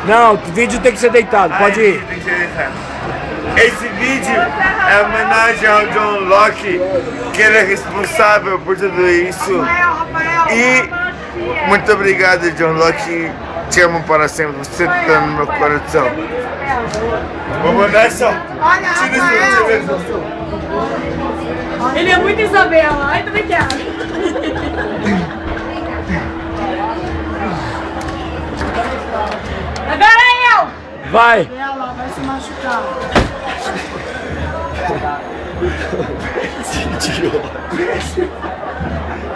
Não, o vídeo tem que ser deitado, pode ir. Tem que ser deitado. Esse vídeo é homenagem ao John Locke, que ele é responsável por tudo isso. E muito obrigado, John Locke. Te amo para sempre, você está no meu coração. Vamos nessa? Tira isso pra você ver. Ele é muito Isabela. Ai, também quero. Agora eu! Vai! Ela vai se machucar.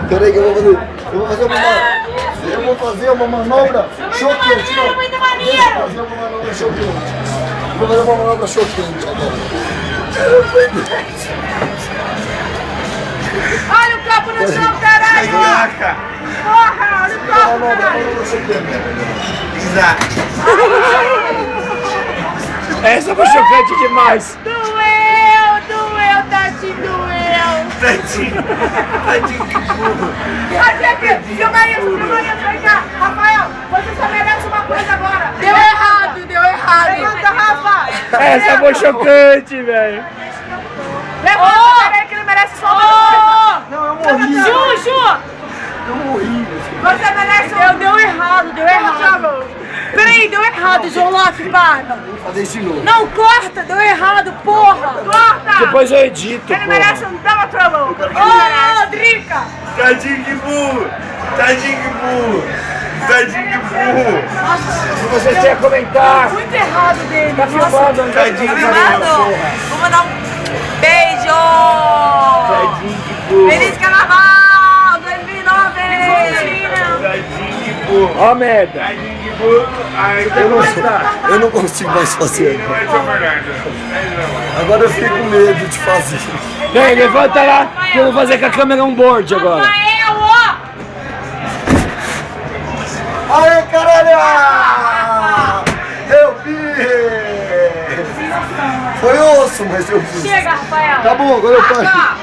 Peraí que eu vou fazer uma manobra chocante. Muito maneiro! Vou fazer uma manobra chocante. Vou fazer uma manobra chocante agora. Olha o copo no chão, caralho! Caraca! Porra, olha o copo, Manobra caralho! chocante. Exato. Essa foi chocante demais! Doeu, tadinho, doeu! Tadinho. Tadinho de burro. Olha aqui, seu marido, vem cá! Rafael, você só merece uma coisa agora! Deu errado! Levanta, Rafa! Essa foi chocante, velho! Levanta, peraí que ele merece só uma coisa! Não, eu morri. Ju! Eu morri. Você merece deu errado! Peraí, deu errado, João Locke, para! Vou fazer isso de novo. Não, corta! Deu errado, porra! Corta! Depois eu edito, Ele pô. merece um Double Trouble! Ô, Drica! Tadinho de burro. Tadinho de burro. Tadinho de burro. Se você quer comentar, Muito errado dele! tá filmando, não tá Tadinho de Filmado? burro. Vou mandar um beijo! Tadinho de burro. Feliz Carnaval 2009! Tadinho de burro. ó merda! Tadinho de burro. Ai, Eu não consigo mais fazer. não vai ser Bernardo. Agora eu fiquei com medo de fazer. Vem, levanta lá, que eu vou fazer com a câmera um board agora. Rafael, ó! Aê, caralho! Eu vi! Foi osso, mas eu vi. Chega, Rafael! Tá bom, agora eu paro.